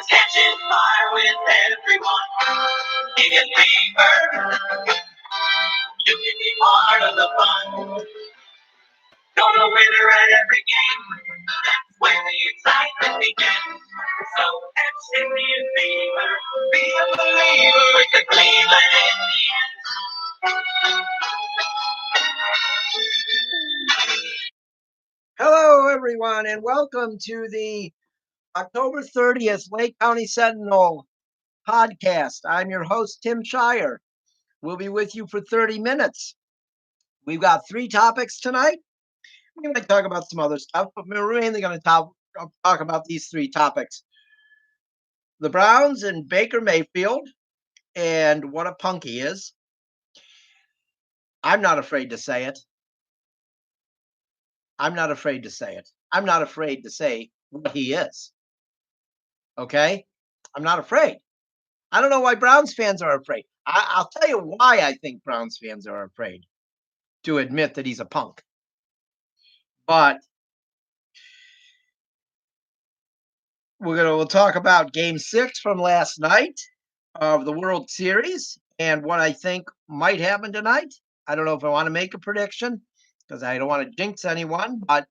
Catching fire with everyone. It can be murder. You can be part of the fun. Gonna win her at every game. That's when the excitement begins. So catch Indian fever. Be a believer with the Cleveland Indians. Hello, everyone, and welcome to the October 30th Lake County Sentinel podcast. I'm your host, Tim Shirer. We'll be with you for 30 minutes. We've got 3 topics tonight. We might talk about some other stuff, but we're mainly going to talk about these 3 topics. The Browns and Baker Mayfield, and what a punk he is. I'm not afraid to say it. I'm not afraid to say it. I'm not afraid to say what he is. Okay? I'm not afraid. I don't know why Browns fans are afraid. I'll tell you why I think Browns fans are afraid to admit that he's a punk. But we'll talk about Game 6 from last night of the World Series and what I think might happen tonight. I don't know if I want to make a prediction because I don't want to jinx anyone, but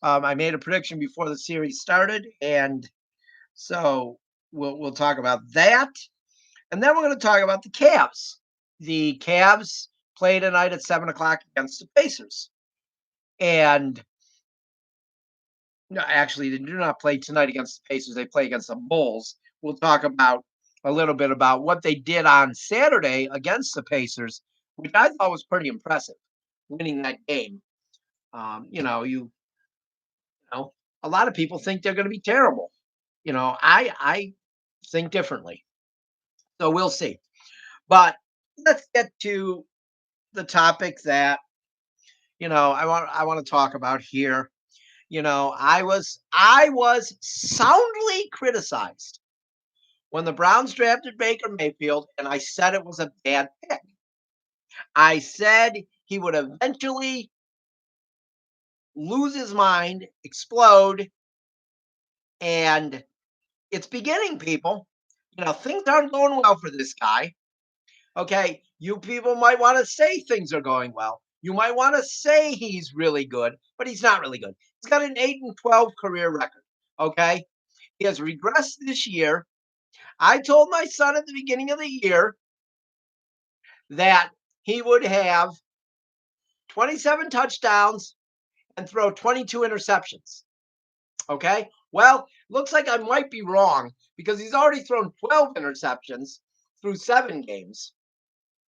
I made a prediction before the series started, and so we'll talk about that. And then we're going to talk about the Cavs. The Cavs play tonight at 7 o'clock against the Pacers. And no, actually, they do not play tonight against the Pacers. They play against the Bulls. We'll talk about a little bit about what they did on Saturday against the Pacers, which I thought was pretty impressive, winning that game. A lot of people think they're going to be terrible. I think differently. So we'll see. But let's get to the topic that I want to talk about here. I was soundly criticized when the Browns drafted Baker Mayfield, and I said it was a bad pick. I said he would eventually lose his mind, explode, and it's beginning, people. Things aren't going well for this guy. Okay, you people might want to say things are going well. You might want to say he's really good, but he's not really good. He's got an 8-12 career record. Okay, he has regressed this year. I told my son at the beginning of the year that he would have 27 touchdowns and throw 22 interceptions. Okay, well, looks like I might be wrong because he's already thrown 12 interceptions through 7 games.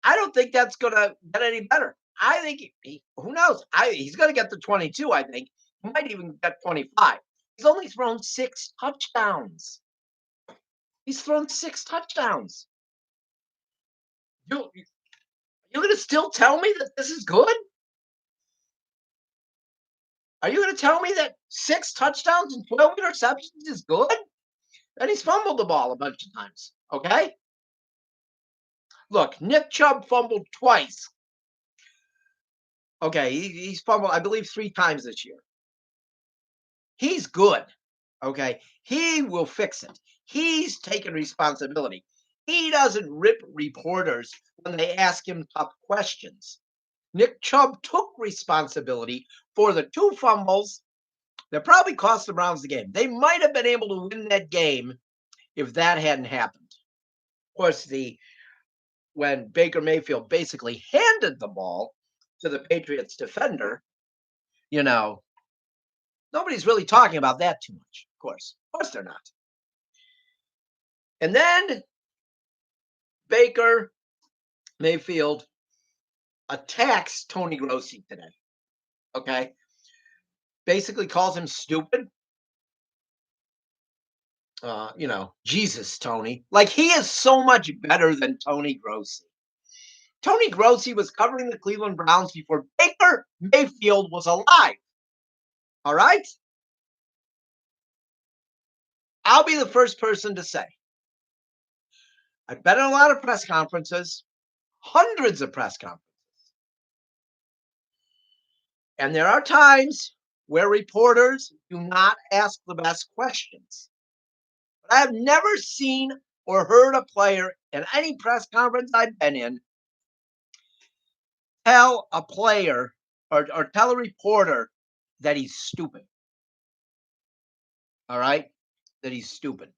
I don't think that's going to get any better. I think who knows? He's going to get to 22, I think. He might even get 25. He's only thrown 6 touchdowns. He's thrown 6 touchdowns. You're going to still tell me that this is good? Are you going to tell me that 6 touchdowns and 12 interceptions is good? And he's fumbled the ball a bunch of times, okay? Look, Nick Chubb fumbled twice. Okay, he's fumbled, I believe, 3 times this year. He's good, okay? He will fix it. He's taken responsibility. He doesn't rip reporters when they ask him tough questions. Nick Chubb took responsibility for the 2 fumbles that probably cost the Browns the game. They might have been able to win that game if that hadn't happened. Of course, when Baker Mayfield basically handed the ball to the Patriots defender, nobody's really talking about that too much. Of course they're not. And then Baker Mayfield attacks Tony Grossi today. Okay. Basically calls him stupid. Jesus, Tony. Like, he is so much better than Tony Grossi. Tony Grossi was covering the Cleveland Browns before Baker Mayfield was alive. All right? I'll be the first person to say, I've been in a lot of press conferences, hundreds of press conferences. And there are times where reporters do not ask the best questions. But I have never seen or heard a player in any press conference I've been in tell a player or tell a reporter that he's stupid. All right? That he's stupid.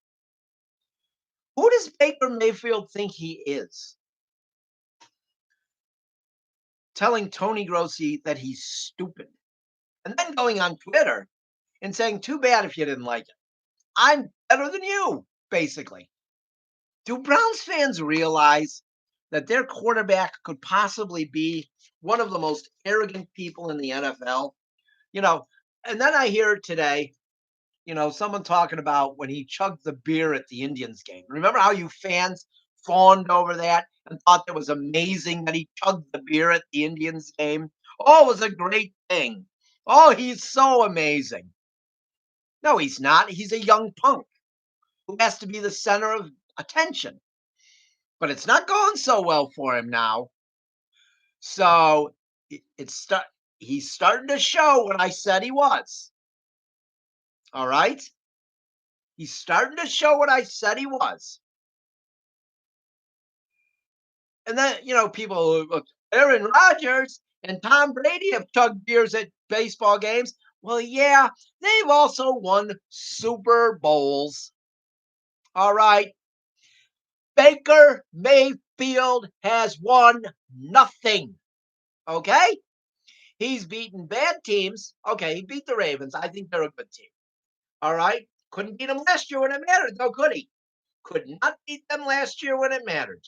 Who does Baker Mayfield think he is? Telling Tony Grossi that he's stupid. And then going on Twitter and saying, too bad if you didn't like it. I'm better than you, basically. Do Browns fans realize that their quarterback could possibly be one of the most arrogant people in the NFL? You know, and then I hear today, someone talking about when he chugged the beer at the Indians game. Remember how you fans fawned over that and thought it was amazing that he chugged the beer at the Indians game? Oh, it was a great thing. Oh, he's so amazing. No, he's not. He's a young punk who has to be the center of attention. But it's not going so well for him now. So he's starting to show what I said he was. All right? He's starting to show what I said he was. And then, people look, Aaron Rodgers and Tom Brady have chugged beers at baseball games. Well, yeah, they've also won Super Bowls. All right. Baker Mayfield has won nothing. Okay? He's beaten bad teams. Okay, he beat the Ravens. I think they're a good team. All right. Couldn't beat them last year when it mattered, though, could he? Could not beat them last year when it mattered.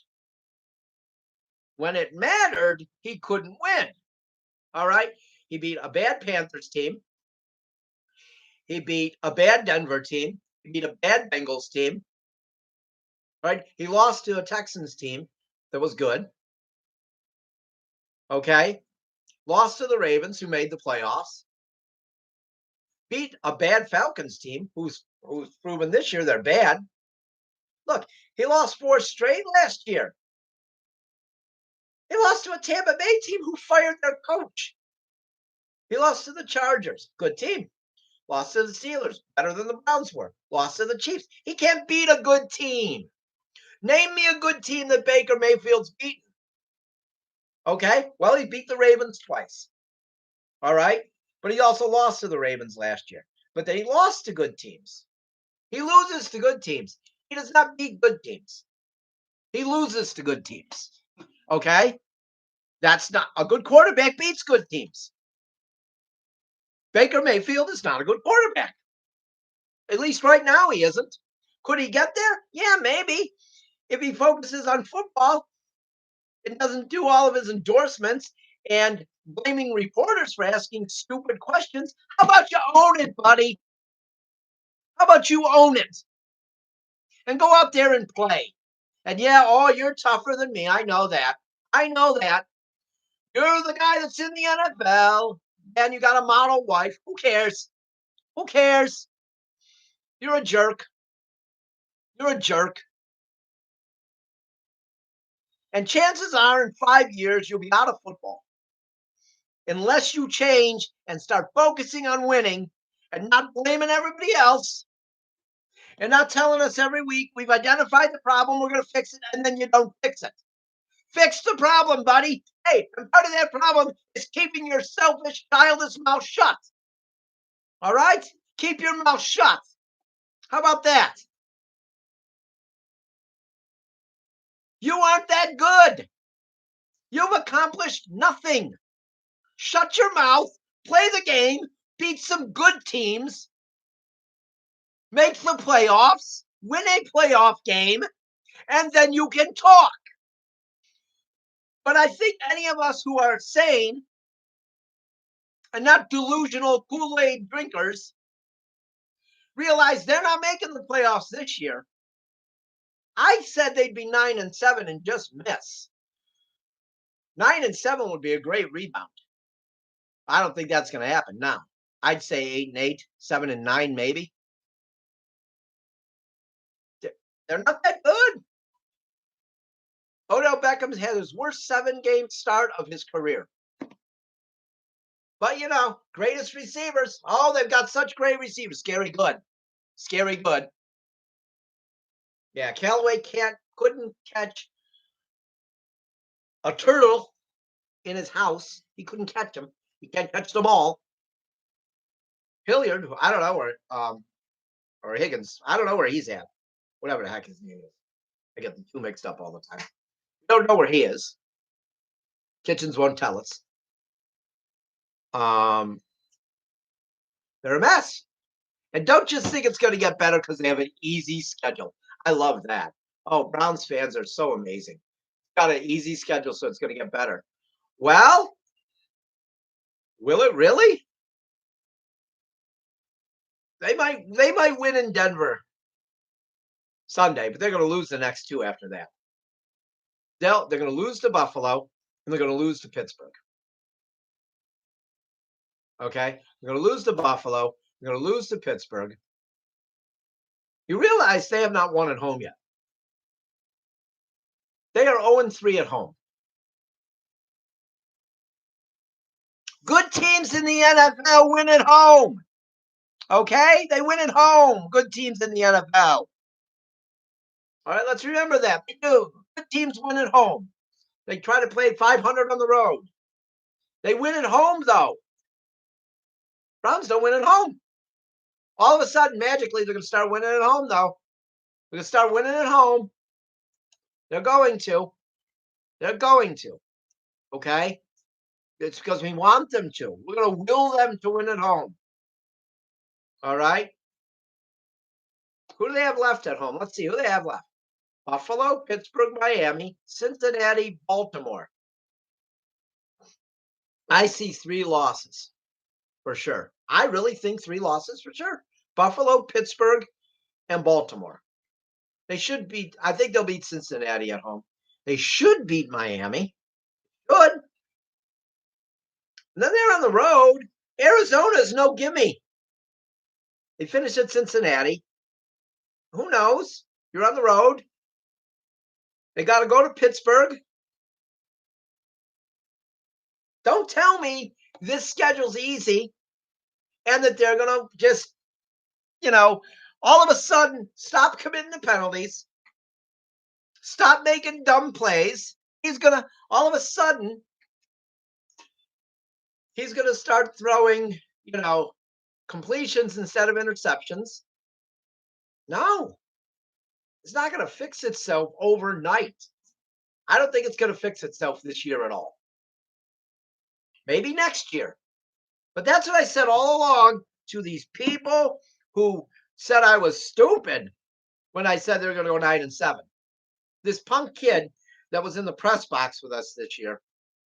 When it mattered, he couldn't win. All right. He beat a bad Panthers team. He beat a bad Denver team. He beat a bad Bengals team. Right. He lost to a Texans team that was good. Okay. Lost to the Ravens, who made the playoffs. Beat a bad Falcons team who's proven this year they're bad. Look, he lost 4 straight last year. He lost to a Tampa Bay team who fired their coach. He lost to the Chargers, good team. Lost to the Steelers, better than the Browns were. Lost to the Chiefs. He can't beat a good team. Name me a good team that Baker Mayfield's beaten. Okay, well, he beat the Ravens twice. All right, but he also lost to the Ravens last year. But then he lost to good teams. He loses to good teams. He does not beat good teams. He loses to good teams. Okay? That's not a good quarterback beats good teams. Baker Mayfield is not a good quarterback. At least right now he isn't. Could he get there? Yeah, maybe. If he focuses on football and doesn't do all of his endorsements and blaming reporters for asking stupid questions, how about you own it, buddy? How about you own it? And go out there and play. And yeah, oh, you're tougher than me. I know that. I know that. You're the guy that's in the NFL and you got a model wife. Who cares? Who cares? You're a jerk. You're a jerk. And chances are in 5 years, you'll be out of football. Unless you change and start focusing on winning and not blaming everybody else and not telling us every week we've identified the problem, we're going to fix it, and then you don't fix it. Fix the problem, buddy. Hey, and part of that problem is keeping your selfish, childish mouth shut. All right? Keep your mouth shut. How about that? You aren't that good. You've accomplished nothing. Shut your mouth, play the game, beat some good teams, make the playoffs, win a playoff game, and then you can talk. But I think any of us who are sane and not delusional Kool-Aid drinkers realize they're not making the playoffs this year. I said they'd be 9-7 and just miss. 9-7 would be a great rebound. I don't think that's going to happen now. I'd say 8-8, 7-9, maybe. They're not that good. Odell Beckham had his worst 7-game start of his career. But, greatest receivers. Oh, they've got such great receivers. Scary good. Scary good. Yeah, Callaway couldn't catch a turtle in his house. He couldn't catch them. He can't catch them all. Hilliard, I don't know where, or Higgins, I don't know where he's at. Whatever the heck his name is. I get the two mixed up all the time. Don't know where he is. Kitchens won't tell us. Um, they're a mess. And don't just think it's going to get better because they have an easy schedule. I love that. Oh, Browns fans are so amazing. Got an easy schedule, so it's going to get better. Well, will it really? They might win in Denver Sunday, but they're going to lose the next two after that. They're going to lose to Buffalo, and they're going to lose to Pittsburgh. Okay, they're going to lose to Buffalo. They're going to lose to Pittsburgh. You realize they have not won at home yet. They are 0-3 at home. Good teams in the NFL win at home. Okay, they win at home. Good teams in the NFL. All right, let's remember that. They do. Good teams win at home. They try to play 500 on the road. They win at home, though. Browns don't win at home. All of a sudden, magically, they're going to start winning at home, though. They're going to start winning at home. They're going to. They're going to. Okay? It's because we want them to. We're going to will them to win at home. All right? Who do they have left at home? Let's see who they have left. Buffalo, Pittsburgh, Miami, Cincinnati, Baltimore. I see 3 losses for sure. I really think 3 losses for sure. Buffalo, Pittsburgh, and Baltimore. They should beat, I think they'll beat Cincinnati at home. They should beat Miami. Good. And then they're on the road. Arizona's no gimme. They finish at Cincinnati. Who knows? You're on the road. They got to go to Pittsburgh. Don't tell me this schedule's easy and that they're going to just, all of a sudden stop committing the penalties, stop making dumb plays. He's going to, all of a sudden, he's going to start throwing, completions instead of interceptions. No, it's not going to fix itself overnight. I don't think it's going to fix itself this year at all. Maybe next year. But that's what I said all along to these people who said I was stupid when I said they were going to go 9-7. This punk kid that was in the press box with us this year,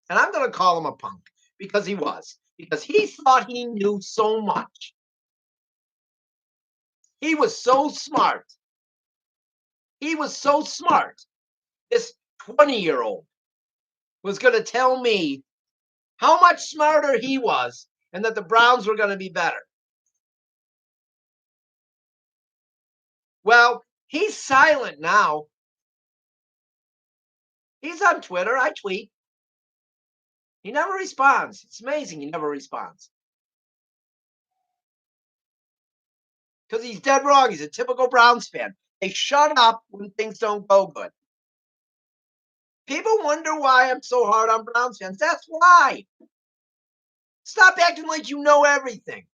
and I'm going to call him a punk because he was, because he thought he knew so much. He was so smart. He was so smart. This 20-year-old was going to tell me how much smarter he was and that the Browns were going to be better. Well, he's silent now. He's on Twitter. I tweet. He never responds. It's amazing he never responds. Because he's dead wrong. He's a typical Browns fan. They shut up when things don't go good. People wonder why I'm so hard on Browns fans. That's why. Stop acting like you know everything.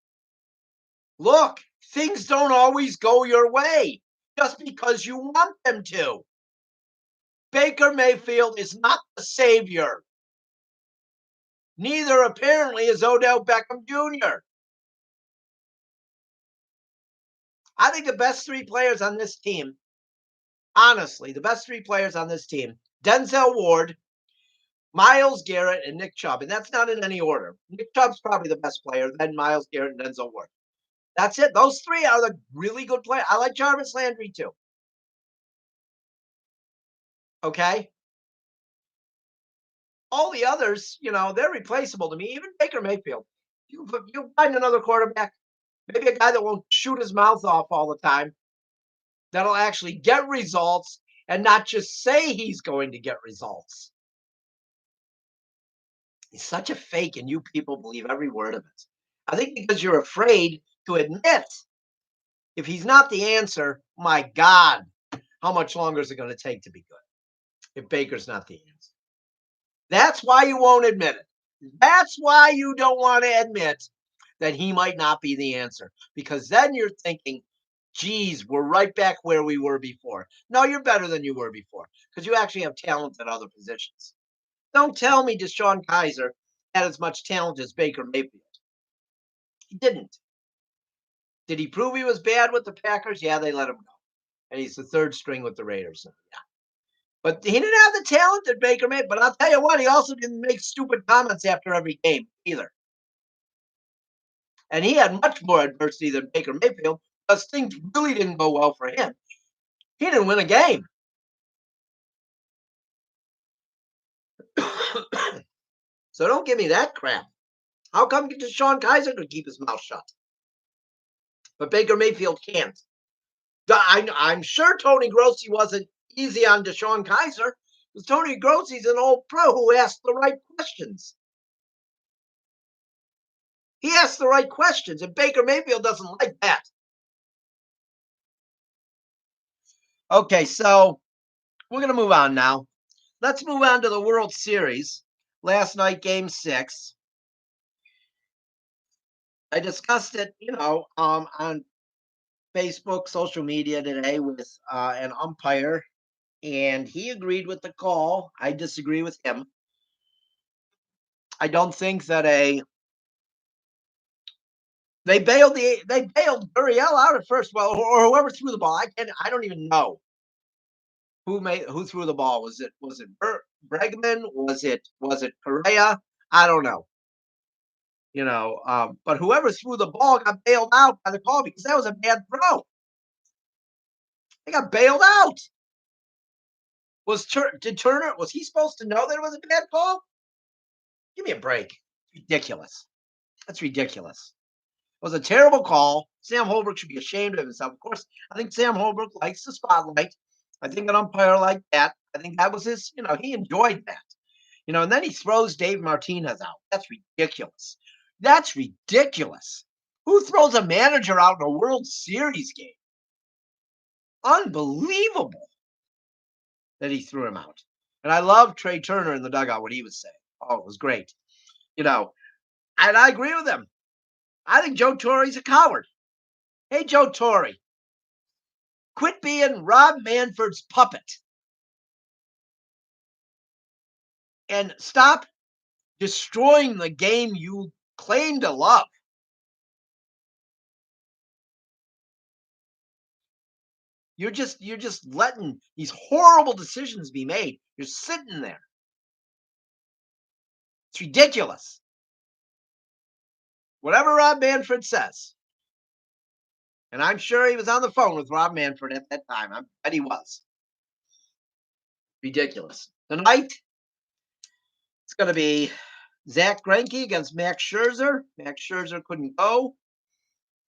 Look, things don't always go your way just because you want them to. Baker Mayfield is not the savior. Neither, apparently, is Odell Beckham Jr. I think the best 3 players on this team, honestly, the best 3 players on this team, Denzel Ward, Myles Garrett, and Nick Chubb. And that's not in any order. Nick Chubb's probably the best player, then Myles Garrett and Denzel Ward. That's it. Those 3 are the really good players. I like Jarvis Landry, too. Okay? All the others, they're replaceable to me. Even Baker Mayfield. You find another quarterback, maybe a guy that won't shoot his mouth off all the time, that'll actually get results and not just say he's going to get results. He's such a fake, and you people believe every word of it. I think because you're afraid to admit if he's not the answer, my God, How much longer is it going to take to be good if Baker's not the answer? That's why you won't admit it. That's why you don't want to admit that he might not be the answer, because then you're thinking, geez, we're right back where we were before. No, you're better than you were before because you actually have talent at other positions. Don't tell me Deshaun Kaiser had as much talent as Baker Mayfield. He didn't. Did he prove he was bad with the Packers? Yeah, they let him go. And he's the third string with the Raiders. Yeah. But he didn't have the talent that Baker made. But I'll tell you what, he also didn't make stupid comments after every game either. And he had much more adversity than Baker Mayfield because things really didn't go well for him. He didn't win a game. So don't give me that crap. How come Deshaun Kaiser could keep his mouth shut, but Baker Mayfield can't? I'm sure Tony Grossi wasn't easy on Deshaun Kaiser because Tony Grossi's an old pro who asked the right questions. He asked the right questions, and Baker Mayfield doesn't like that. Okay, so we're going to move on now. Let's move on to the World Series. Last night, Game 6. I discussed it, on Facebook, social media today with an umpire, and he agreed with the call. I disagree with him. I don't think that they bailed Gurriel out at first, well, or whoever threw the ball. I don't even know who threw the ball. Was it Bregman? Was it Correa? I don't know. But whoever threw the ball got bailed out by the call because that was a bad throw. They got bailed out. Did Turner, was he supposed to know that it was a bad call? Give me a break. Ridiculous. That's ridiculous. It was a terrible call. Sam Holbrook should be ashamed of himself. Of course, I think Sam Holbrook likes the spotlight. I think an umpire like that, I think that was his, he enjoyed that. And then he throws Dave Martinez out. That's ridiculous. That's ridiculous. Who throws a manager out in a World Series game? Unbelievable that he threw him out. And I love Trey Turner in the dugout, what he was saying. Oh, it was great. And I agree with him. I think Joe Torre's a coward. Hey, Joe Torre, quit being Rob Manfred's puppet and stop destroying the game you claim to love. You're just letting these horrible decisions be made. You're sitting there. It's ridiculous. Whatever Rob Manfred says. And I'm sure he was on the phone with Rob Manfred at that time. I bet he was. Ridiculous. Tonight, it's going to be Zach Greinke against Max Scherzer. Max Scherzer couldn't go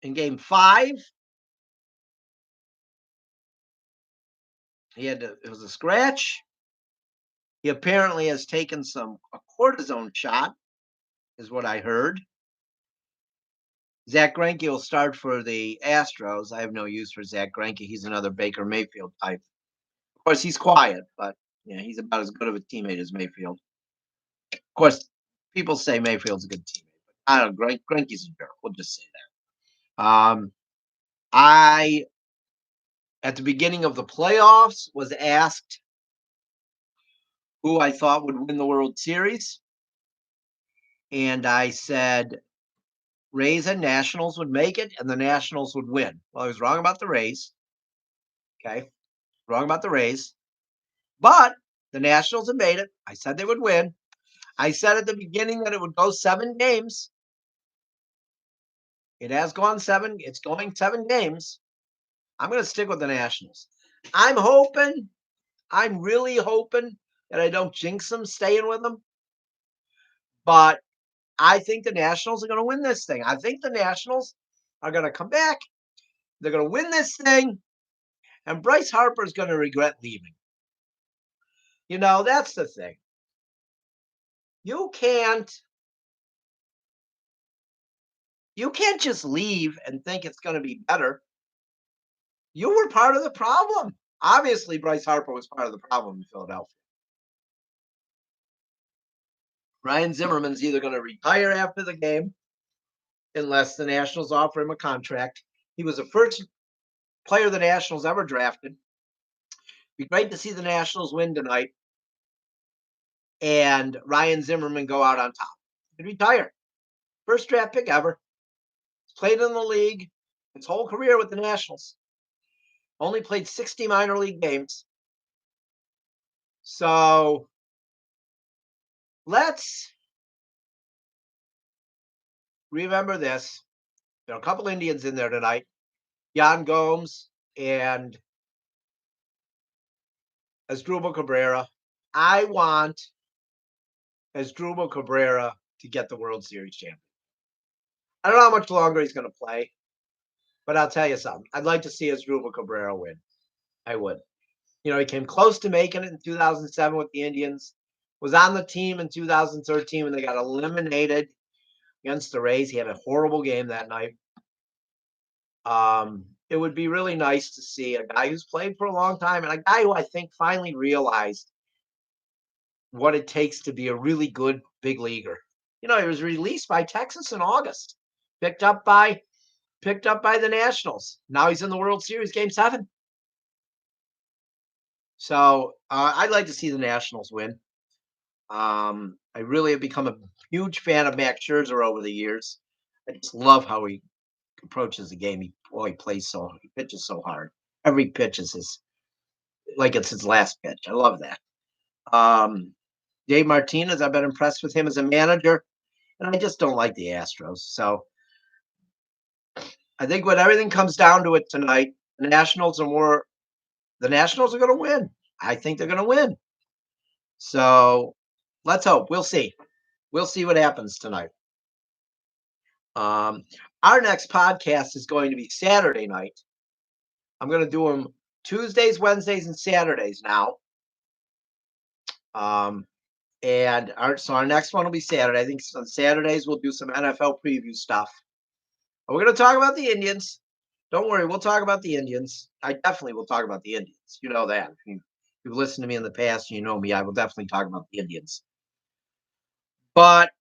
in Game 5. It was a scratch. He apparently has taken a cortisone shot, is what I heard. Zach Greinke will start for the Astros. I have no use for Zach Greinke. He's another Baker Mayfield type. Of course, he's quiet, but yeah, he's about as good of a teammate as Mayfield. Of course, people say Mayfield's a good teammate, but I don't know. Greinke's a jerk. We'll just say that. I, at the beginning of the playoffs, was asked who I thought would win the World Series. And I said Rays and Nationals would make it, and the Nationals would win. Well, I was wrong about the Rays. Okay. Wrong about the Rays. But the Nationals have made it. I said they would win. I said at the beginning that it would go 7 games. It has gone 7. It's going 7 games. I'm going to stick with the Nationals. I'm really hoping that I don't jinx them staying with them. But I think the Nationals are going to win this thing. I think the Nationals are going to come back. They're going to win this thing. And Bryce Harper is going to regret leaving. That's the thing. You can't just leave and think it's going to be better. You were part of the problem. Obviously, Bryce Harper was part of the problem in Philadelphia. Ryan Zimmerman's either going to retire after the game, unless the Nationals offer him a contract. He was the first player the Nationals ever drafted. Be great to see the Nationals win tonight and Ryan Zimmerman go out on top. He'd retire. First draft pick ever. He's played in the league his whole career with the Nationals. Only played 60 minor league games. So let's remember this. There are a couple Indians in there tonight. Yan Gomes and Asdrubal Cabrera. I want Asdrubal Cabrera to get the World Series champion. I don't know how much longer he's going to play, but I'll tell you something. I'd like to see Asdrubal Cabrera win. I would. You know, he came close to making it in 2007 with the Indians, was on the team in 2013 when they got eliminated against the Rays. He had a horrible game that night. It would be really nice to see a guy who's played for a long time and a guy who I think finally realized what it takes to be a really good big leaguer. You know, he was released by Texas in August, picked up by the Nationals. Now he's in the World Series, Game 7. So I'd like to see the Nationals win. I really have become a huge fan of Max Scherzer over the years. I just love how he approaches the game. He pitches so hard. Every pitch is like it's his last pitch. I love that. Dave Martinez, I've been impressed with him as a manager, and I just don't like the Astros. So I think when everything comes down to it tonight, the Nationals are going to win. I think they're going to win. So let's hope. We'll see. We'll see what happens tonight. Our next podcast is going to be Saturday night. I'm going to do them Tuesdays, Wednesdays, and Saturdays now. So our next one will be Saturday. I think on Saturdays we'll do some NFL preview stuff. We're going to talk about the Indians. Don't worry, we'll talk about the Indians. I definitely will talk about the Indians. You know that. If you've listened to me in the past, you know me. I will definitely talk about the Indians. But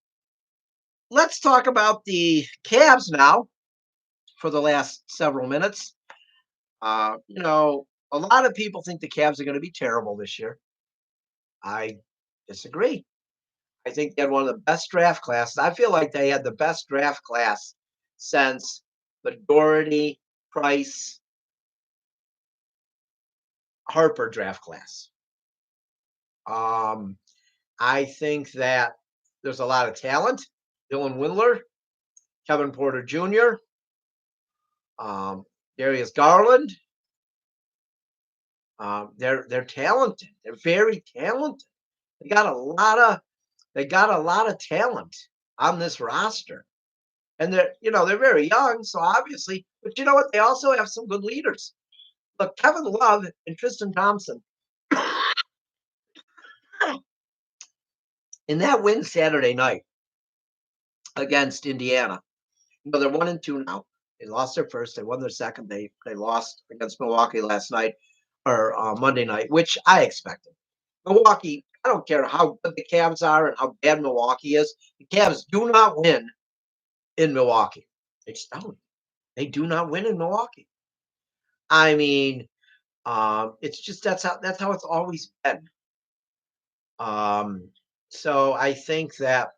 let's talk about the Cavs now for the last several minutes. You know, a lot of people think the Cavs are going to be terrible this year. I disagree. I think they had one of the best draft classes. I feel like they had the best draft class since the Doherty, Price, Harper draft class. I think that there's a lot of talent. Dylan Windler, Kevin Porter Jr., Darius Garland. They're talented. They're very talented. They got a lot of talent on this roster. And they're very young, so obviously, but you know what? They also have some good leaders. Look, Kevin Love and Tristan Thompson in that win Saturday night against Indiana. They're 1-2 now. They lost their first. They won their second. They lost against Milwaukee last night or Monday night, which I expected. Milwaukee, I don't care how good the Cavs are and how bad Milwaukee is. The Cavs do not win in Milwaukee. They just don't. They do not win in Milwaukee. I mean, it's just that's how it's always been. So I think that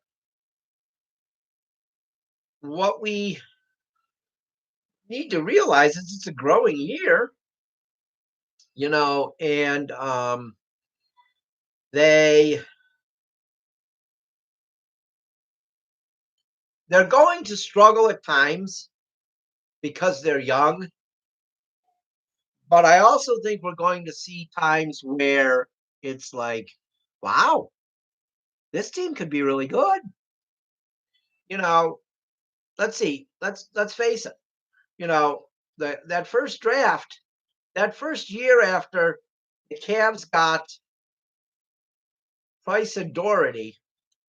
what we need to realize is it's a growing year, and they're going to struggle at times because they're young. But I also think we're going to see times where it's like, wow, this team could be really good. Let's see. Let's face it. That first draft, that first year after the Cavs got Price and Doherty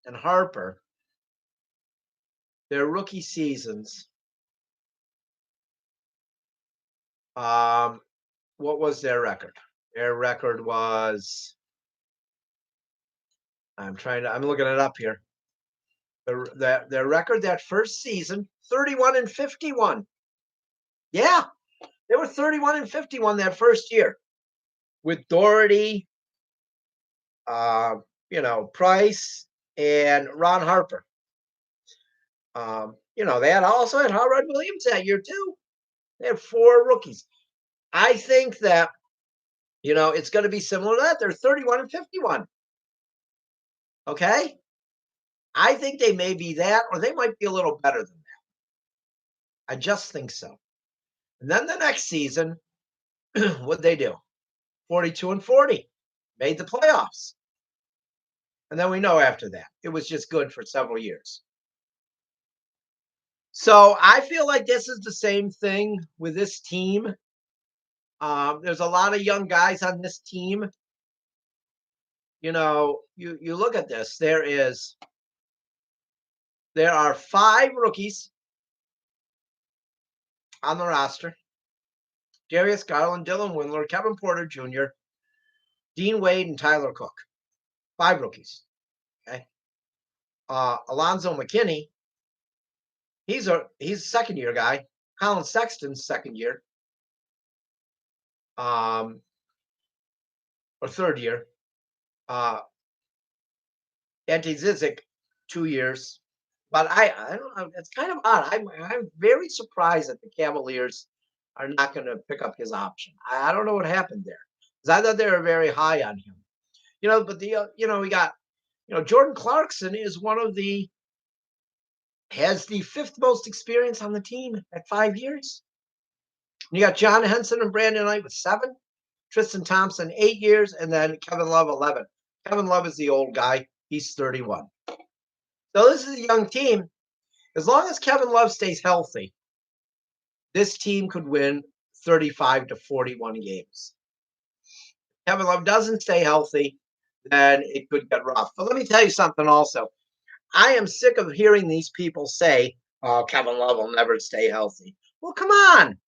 and Harper, their rookie seasons. What was their record? Their record was, I'm looking it up here. Their record that first season, 31-51. Yeah, they were 31-51 that first year with Doherty, Price, and Ron Harper. They also had Howard Williams that year too. They had 4 rookies. I think that, it's going to be similar to that. They're 31-51. Okay. I think they may be that, or they might be a little better than that. I just think so. And then the next season, what'd they do? 42-40, made the playoffs. And then we know after that, it was just good for several years. So I feel like this is the same thing with this team. There's a lot of young guys on this team. You look at this. There are 5 rookies on the roster: Darius Garland, Dylan Windler, Kevin Porter Jr., Dean Wade, and Tyler Cook. 5 rookies. Okay. Alonzo McKinney, he's a second-year guy. Colin Sexton's second year. Or third year. Ante Zizic, 2 years. But I don't know. It's kind of odd. I'm very surprised that the Cavaliers are not going to pick up his option. I don't know what happened there, because I thought they were very high on him. But we got, Jordan Clarkson is has the 5th most experience on the team at 5 years. You got John Henson and Brandon Knight with 7, Tristan Thompson 8 years, and then Kevin Love 11. Kevin Love is the old guy. He's 31. So this is a young team. As long as Kevin Love stays healthy, this team could win 35-41 games. If Kevin Love doesn't stay healthy, then it could get rough. But let me tell you something also. I am sick of hearing these people say, oh, Kevin Love will never stay healthy. Well, come on.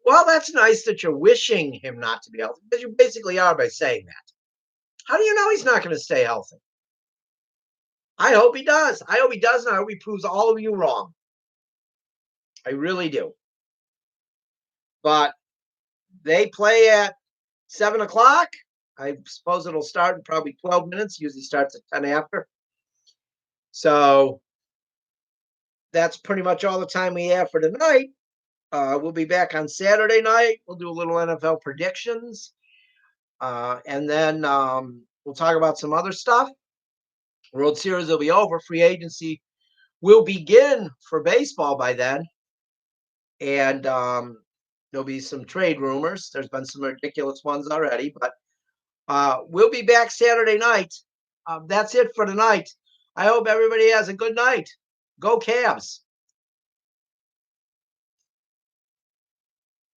Well, that's nice that you're wishing him not to be healthy, because you basically are by saying that. How do you know he's not going to stay healthy? I hope he does. I hope he does, and I hope he proves all of you wrong. I really do. But they play at 7 o'clock. I suppose it'll start in probably 12 minutes. Usually starts at 10 after. So that's pretty much all the time we have for tonight. We'll be back on Saturday night. We'll do a little NFL predictions. And then we'll talk about some other stuff. World Series will be over. Free agency will begin for baseball by then. And there'll be some trade rumors. There's been some ridiculous ones already. But we'll be back Saturday night. That's it for tonight. I hope everybody has a good night. Go Cavs.